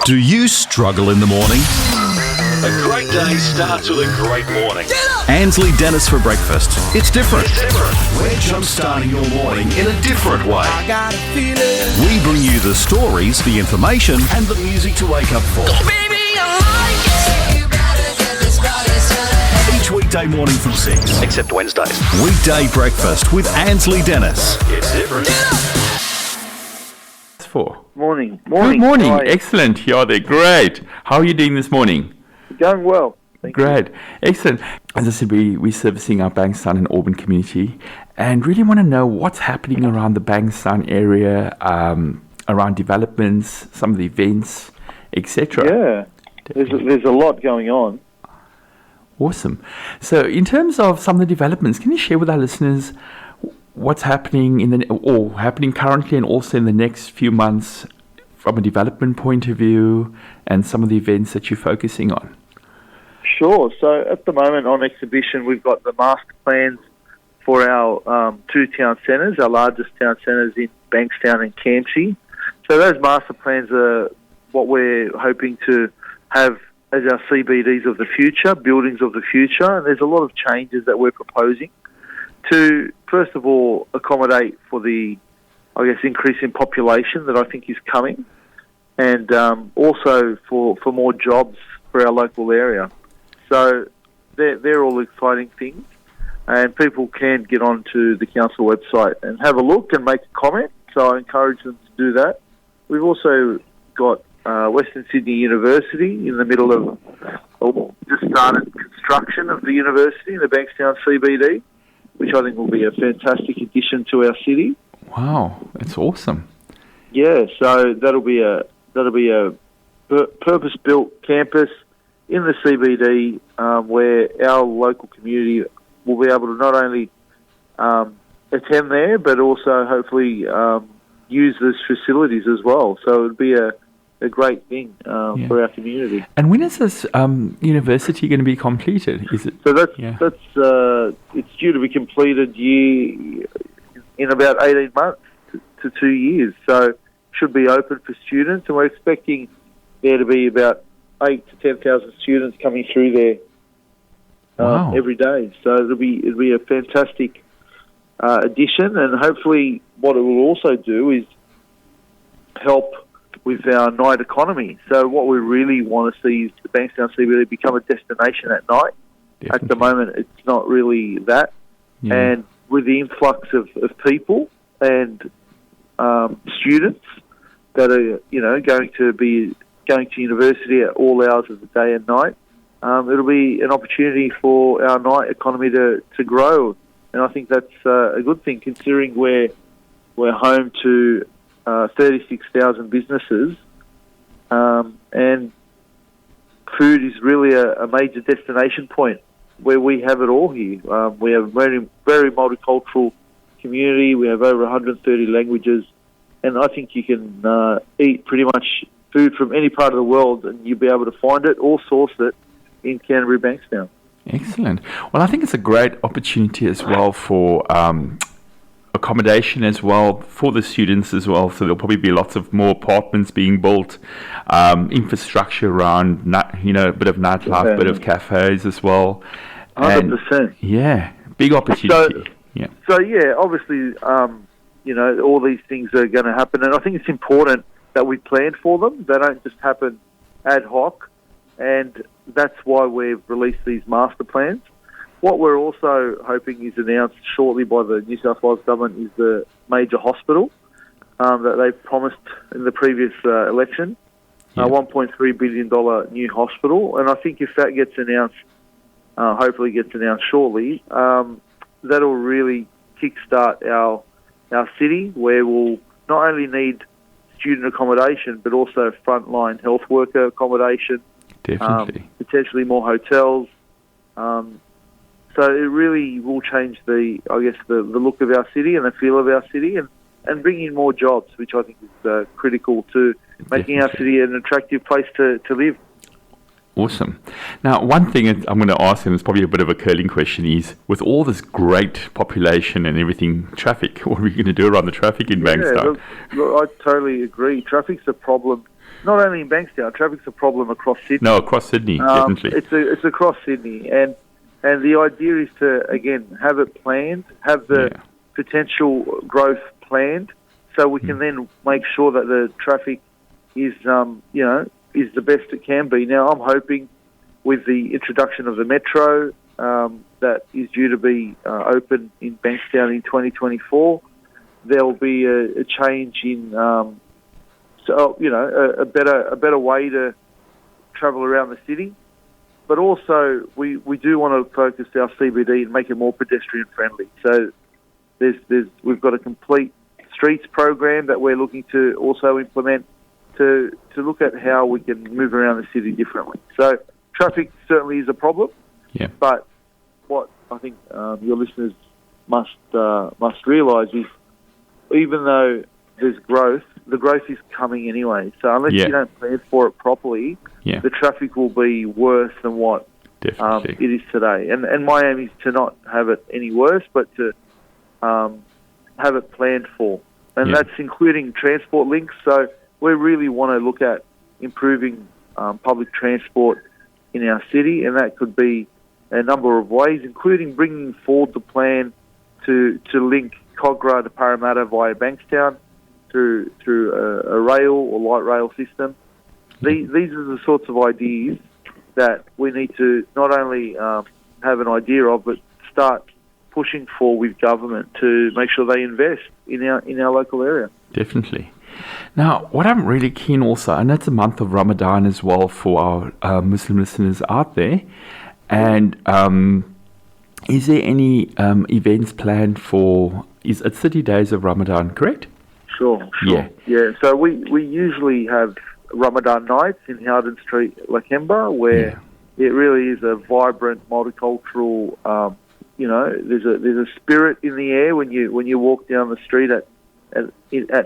Do you struggle in the morning? A great day starts with a great morning. Ansley Dennis for breakfast. It's different. We're jump-starting your morning in a different way. We bring you the stories, the information, and the music to wake up for. Each weekday morning from 6. Except Wednesdays. Weekday breakfast with Ansley Dennis. It's different. Morning. Good morning. Hi. Excellent. You're there. Great. How are you doing this morning? Going well. Thank Great. Excellent. As I said, we're servicing our Bankstown and Auburn community and really want to know what's happening around the Bankstown area, around developments, some of the events, etc. Yeah, there's a lot going on. Awesome. So in terms of some of the developments, can you share with our listeners what's happening happening currently and also in the next few months from a development point of view and some of the events that you're focusing on? Sure. So at the moment on exhibition, we've got the master plans for our two town centres, our largest town centres in Bankstown and Canterbury. So those master plans are what we're hoping to have as our CBDs of the future, buildings of the future. And there's a lot of changes that we're proposing to, first of all, accommodate for the, increase in population that I think is coming, and also for more jobs for our local area. So they're all exciting things, and people can get onto the council website and have a look and make a comment, so I encourage them to do that. We've also got Western Sydney University in the middle of just started construction of the university in the Bankstown CBD, which I think will be a fantastic addition to our city. Wow, that's awesome. Yeah, so that'll be a purpose-built campus in the CBD where our local community will be able to not only attend there, but also hopefully use those facilities as well. So it'd be a great thing for our community. And when is this university going to be completed? Is it? So that's it's due to be completed in about 18 months to 2 years. So should be open for students, and we're expecting there to be about 8,000 to 10,000 students coming through there every day. So it'll be a fantastic addition, and hopefully what it will also do is help with our night economy. So what we really want to see is the Bankstown CBD become a destination at night. Definitely. At the moment, it's not really that. Yeah. And with the influx of people and students that are, going to university at all hours of the day and night, it'll be an opportunity for our night economy to grow. And I think that's a good thing, considering we're home to 36,000 businesses, and food is really a major destination point where we have it all here. We have a very, very multicultural community. We have over 130 languages, and I think you can eat pretty much food from any part of the world, and you'll be able to find it or source it in Canterbury Bankstown. Excellent. Well, I think it's a great opportunity as well for accommodation as well for the students as well. So there'll probably be lots of more apartments being built, infrastructure around, a bit of nightlife, a bit of cafes as well. 100%. Yeah, big opportunity. So obviously, all these things are going to happen, and I think it's important that we plan for them. They don't just happen ad hoc, and that's why we've released these master plans. What we're also hoping is announced shortly by the New South Wales government is the major hospital that they promised in the previous election, $1.3 billion new hospital. And I think if that gets announced, hopefully gets announced shortly, that'll really kickstart our city, where we'll not only need student accommodation, but also frontline health worker accommodation, potentially more hotels. So it really will change the look of our city and the feel of our city, and bring in more jobs, which I think is critical to making our city an attractive place to live. Awesome. Now, one thing I'm going to ask, and it's probably a bit of a curling question, is with all this great population and everything, traffic, what are we going to do around the traffic in Bankstown? Look, I totally agree. Traffic's a problem not only in Bankstown. Traffic's a problem across Sydney. No, across Sydney, definitely. It's across Sydney, and the idea is to again have it planned, have the potential growth planned, so we can then make sure that the traffic is is the best it can be. Now, I'm hoping with the introduction of the metro that is due to be open in Bankstown in 2024, there will be a change in a better way to travel around the city. But also, we do want to focus our CBD and make it more pedestrian friendly. So we've got a complete streets program that we're looking to also implement to look at how we can move around the city differently. So traffic certainly is a problem. Yeah. But what I think your listeners must realise is, even though there's growth, the growth is coming anyway. So unless you don't plan for it properly, the traffic will be worse than what it is today. And my aim is to not have it any worse, but to have it planned for. And that's including transport links. So we really want to look at improving public transport in our city, and that could be a number of ways, including bringing forward the plan to link Cogra to Parramatta via Bankstown through a rail or light rail system. These are the sorts of ideas that we need to not only have an idea of, but start pushing for with government to make sure they invest in our local area. Definitely. Now, what I'm really keen also, and it's a month of Ramadan as well for our Muslim listeners out there, and is there any events planned for, it's 30 days of Ramadan, correct? Sure. Yeah. So we usually have Ramadan nights in Howden Street, Lakemba, where it really is a vibrant, multicultural, there's a spirit in the air when you walk down the street at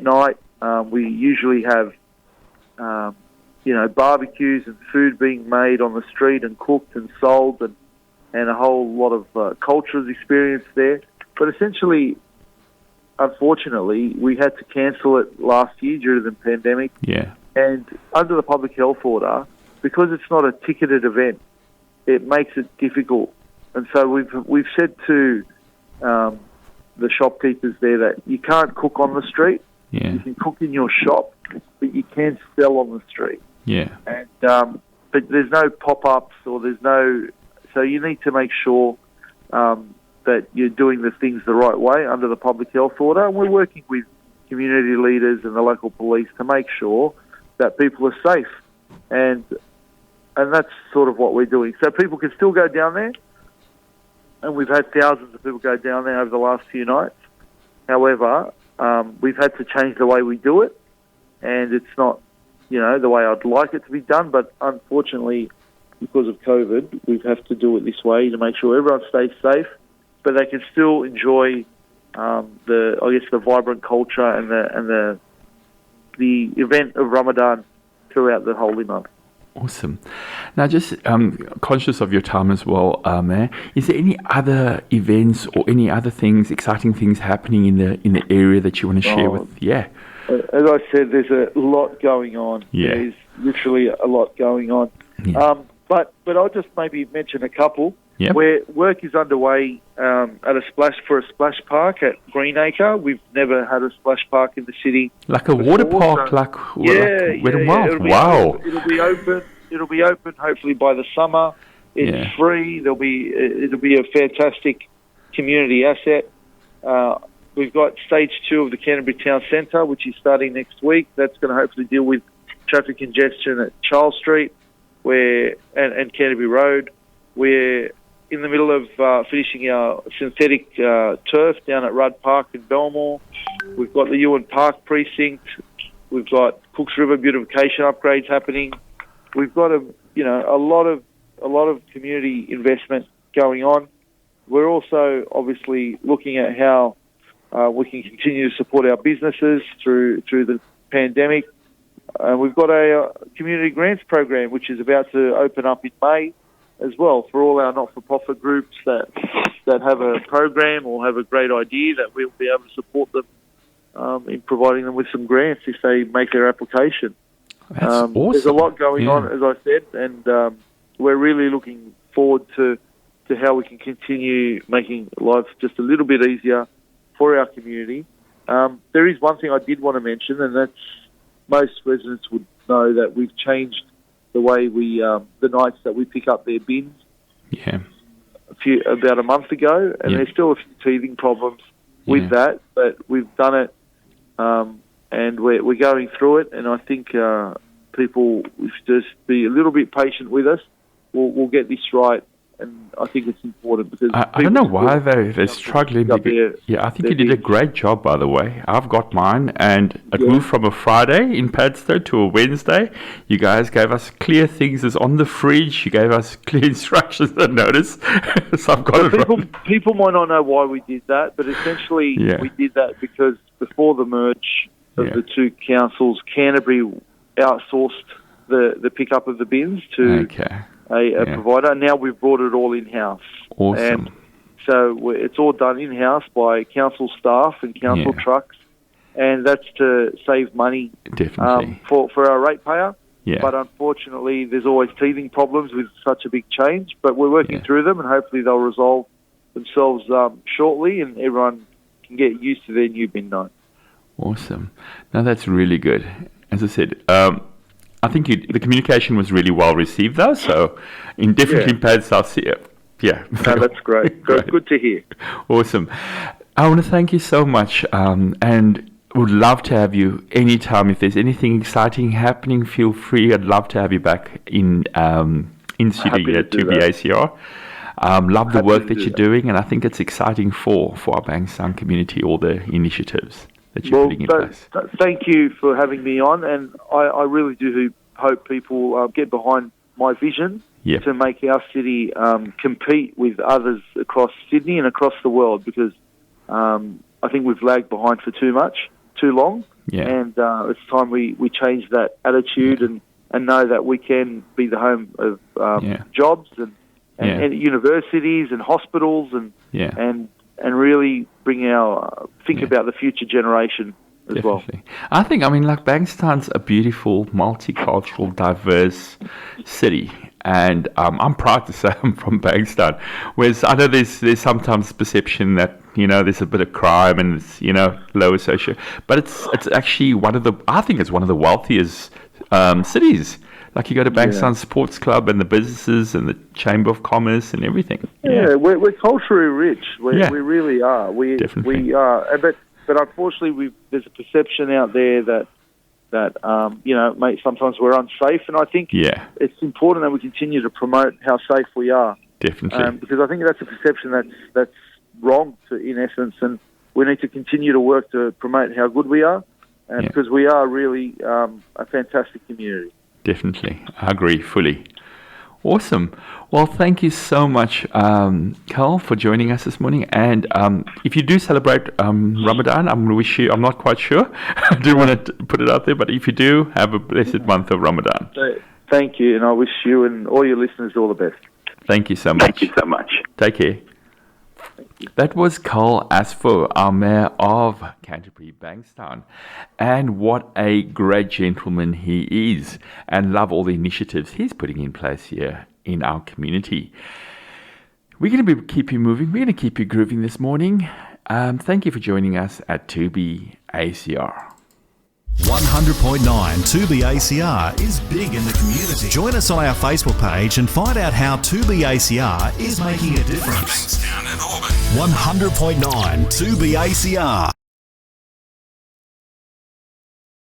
night. We usually have, barbecues and food being made on the street and cooked and sold, and a whole lot of cultures experienced there. But essentially, unfortunately, we had to cancel it last year due to the pandemic. Yeah. And under the public health order, because it's not a ticketed event, it makes it difficult. And so we've said to the shopkeepers there that you can't cook on the street. Yeah. You can cook in your shop, but you can sell on the street. Yeah. And but there's no pop-ups or there's no... So you need to make sure that you're doing the things the right way under the public health order. And we're working with community leaders and the local police to make sure that people are safe. And that's sort of what we're doing. So people can still go down there. And we've had thousands of people go down there over the last few nights. However, we've had to change the way we do it. And it's not, the way I'd like it to be done. But unfortunately, because of COVID, we have to do it this way to make sure everyone stays safe, but they can still enjoy the vibrant culture and the event of Ramadan throughout the holy month. Awesome. Now, just conscious of your time as well, Mayor, is there any other events or any other things, exciting things happening in the area that you want to share with? Yeah. As I said, there's a lot going on. Yeah. There's literally a lot going on. Yeah. But I'll just maybe mention a couple. Yep. Where work is underway at a splash park at Greenacre. We've never had a splash park in the city. Like a water park, Wow. It'll be open hopefully by the summer. It's free. It'll be a fantastic community asset. We've got stage 2 of the Canterbury Town Centre, which is starting next week. That's going to hopefully deal with traffic congestion at Charles Street and Canterbury Road. We're in the middle of finishing our synthetic turf down at Rudd Park in Belmore. We've got the Ewan Park precinct. We've got Cooks River beautification upgrades happening. We've got a lot of community investment going on. We're also obviously looking at how we can continue to support our businesses through the pandemic. We've got a community grants program which is about to open up in May as well for all our not-for-profit groups that have a program or have a great idea, that we'll be able to support them in providing them with some grants if they make their application. That's awesome. There's a lot going on, as I said, and we're really looking forward to how we can continue making life just a little bit easier for our community. There is one thing I did want to mention, and that's most residents would know that we've changed the way we, the nights that we pick up their bins. Yeah. About a month ago, and there's still a few teething problems with that, but we've done it, and we're going through it, and I think people should just be a little bit patient with us. We'll get this right, and I think it's important because I don't know why they're struggling. I think you did a great job, by the way. I've got mine, and it moved from a Friday in Padstow to a Wednesday. You guys gave us clear things as on the fridge. You gave us clear instructions and notice. So I've got it right. People might not know why we did that, but essentially we did that because before the merge of the two councils, Canterbury outsourced the pickup of the bins to a provider. Now we've brought it all in-house. Awesome. And so it's all done in-house by council staff and council trucks, and that's to save money for our ratepayer. Yeah. But unfortunately, there's always teething problems with such a big change, but we're working through them, and hopefully they'll resolve themselves shortly, and everyone can get used to their new bin night. Awesome. Now, that's really good. As I said, I think the communication was really well received, though. So, in pads, I'll see it. Yeah. No, that's great. Good to hear. Awesome. I want to thank you so much, and would love to have you anytime. If there's anything exciting happening, feel free. I'd love to have you back in studio at 2BACR. Love the work that you're doing, and I think it's exciting for our Bankstown community, all the initiatives that you're putting in place. Thank you for having me on, and I really do hope people get behind my vision to make our city compete with others across Sydney and across the world, because I think we've lagged behind for too long, and it's time we change that attitude and know that we can be the home of jobs and universities and hospitals and really bring think about the future generation as well. I think, Bankstown's a beautiful, multicultural, diverse city, and I'm proud to say I'm from Bankstown. Whereas I know there's sometimes perception that there's a bit of crime and it's lower socio, but it's actually one of the wealthiest cities. Like you go to Bankstown Sports Club and the businesses and the Chamber of Commerce and everything. Yeah, we're culturally rich. We really are. We are. But unfortunately, there's a perception out there that sometimes we're unsafe, and I think it's important that we continue to promote how safe we are. Definitely. Because I think that's a perception that's wrong, in essence, and we need to continue to work to promote how good we are, and because we are really a fantastic community. Definitely. I agree fully. Awesome. Well, thank you so much, Khal, for joining us this morning. And if you do celebrate Ramadan, I'm going to wish you, I'm not quite sure. I do want to put it out there, but if you do, have a blessed month of Ramadan. Thank you, and I wish you and all your listeners all the best. Thank you so much. Take care. That was Khal Asfour, our Mayor of Canterbury Bankstown. And what a great gentleman he is, and love all the initiatives he's putting in place here in our community. We're going to keep you moving. We're going to keep you grooving this morning. Thank you for joining us at 2BACR. 100.9 2BACR is big in the community. Join us on our Facebook page and find out how 2BACR is making a difference. 100.9 2BACR.